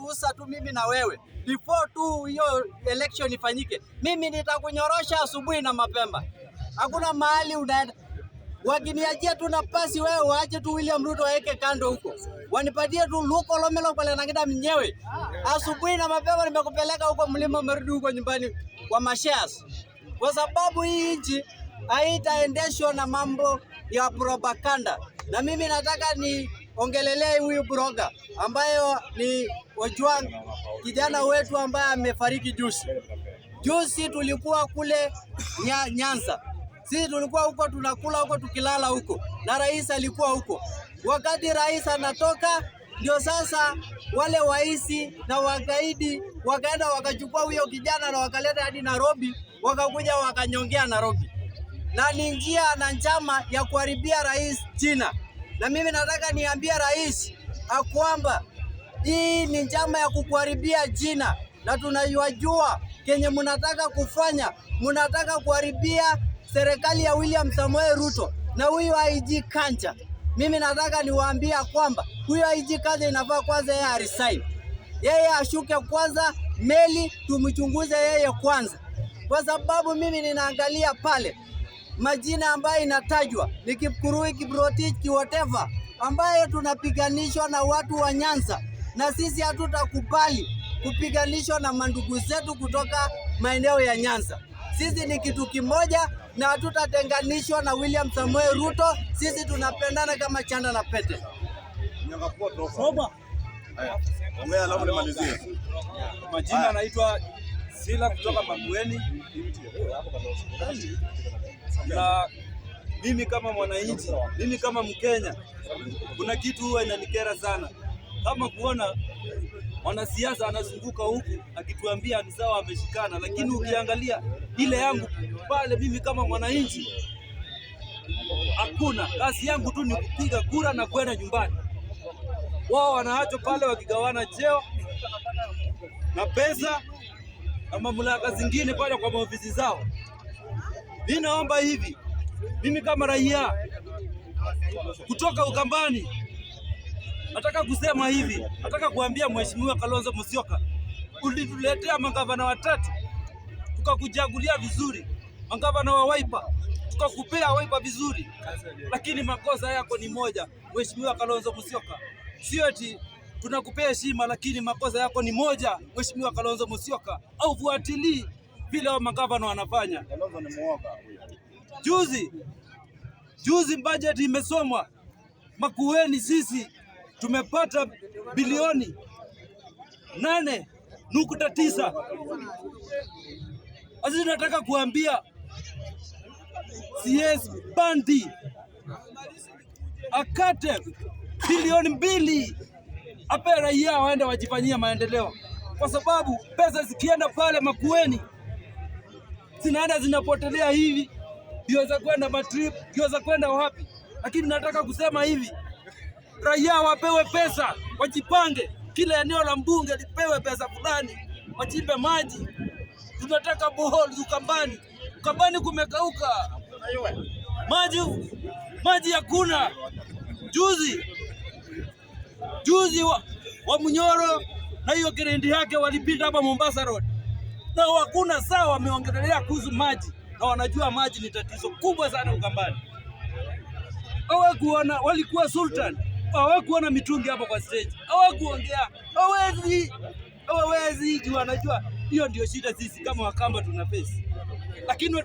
ruhusa tu mimi na wewe, before tu hiyo election ifanyike, mimi nitakunyorosha asubuhi na mapema. Hakuna mahali unaenda. Wakiniachia tu nafasi wewe waache tu William Ruto aweke kando huko. Wanipatie tu luko lomelo pale na ngida mnyewe. Asubuhi na mapema nimekupeleka huko mlima umerudi huko nyumbani kwa mashares. Kwa sababu hii nchi haitaendeshwa na mambo ya propaganda. Na mimi nataka ni ongelelee huyu bloga ambayo ni Ojwang, kijana wetu ambaye amefariki juzi. Juzi tulikuwa kule Nyanza. Sisi tulikuwa huko tunakula huko tukilala huko. Na rais alikuwa huko. Wakati rais anatoka ndio sasa wale waisi na wagaidi wakaenda wakachukua huyo kijana na wakaleta hadi Nairobi, wakakuja wakanyongea Nairobi. Na ni njia na njama ya kuharibia rais jina. Na mimi nataka niambie rais kwamba hii ni njama ya kukuharibia jina, na tunayajua kenye mnataka kufanya. Mnataka kuharibia serikali ya William Samoei Ruto na huyu IG Kanja. Mimi nataka niwaambia kwamba huyu IG Kanja inafaa kwanza yeye resign. Yeye ashuke kwanza meli, tumchunguze yeye kwanza. Kwa sababu mimi ninaangalia pale majina ambayo inatajwa ni Kipkurui, Kiprotich, whatever, ambaye tunapiganishwa na watu wa Nyanza, na sisi hatutakubali kupiganishwa na mandugu zetu kutoka maeneo ya Nyanza. Sisi ni kitu kimoja na hatutatenganishwa na William Samoei Ruto. Sisi tunapendana kama chanda na pete. Majina anaitwa Sila kutoka Makueni. Na mimi kama mwananchi, mimi kama Mkenya, kuna kitu huwa inanikera sana, kama kuona mwanasiasa anazunguka huku akituambia ni sawa ameshikana, lakini ukiangalia ile yangu pale, mimi kama mwananchi, hakuna. Kazi yangu tu ni kupiga kura na kwenda nyumbani. Wao wanaacho pale wakigawana cheo na pesa na mamlaka zingine pale kwa maofisi zao. Mimi naomba hivi, mimi kama raia kutoka Ukambani, nataka kusema hivi, nataka kuambia Mheshimiwa Kalonzo Musyoka, ulituletea magavana watatu, tukakujagulia vizuri, magavana wa Wiper, tukakupea Wiper vizuri, lakini makosa yako ni moja, Mheshimiwa Kalonzo Musyoka. Sio eti tunakupea heshima, lakini makosa yako ni moja, Mheshimiwa Kalonzo Musyoka, au fuatilii vile wa magavana wanafanya. Juzi budget imesomwa Makueni, sisi tumepata bilioni 8.9. Sisi nataka kuambia CS Bandi akate bilioni 2 ape raia waende wajifanyia maendeleo, kwa sababu pesa zikienda pale Makueni zinaenda zinapotelea hivi, ndio za kwenda matrip, ndio za kwenda wapi. Lakini nataka kusema hivi, raia wapewe pesa, wajipange, kila eneo la mbunge lipewe pesa fulani, wachimbe maji. Tunataka bohol Ukambani. Ukambani kumekauka, maji hakuna. Juzi wa Munyoro na hiyo kirendi yake walipita hapa Mombasa Road, na hakuna sawa wameongelea kuhusu maji, na wanajua maji ni tatizo kubwa sana Ukambani. Hawakuona, walikuwa Sultan, hawakuona mitungi hapo kwa stage, hawakuongea, hawezi, wanajua hiyo ndio shida sisi kama Wakamba tuna face. Lakini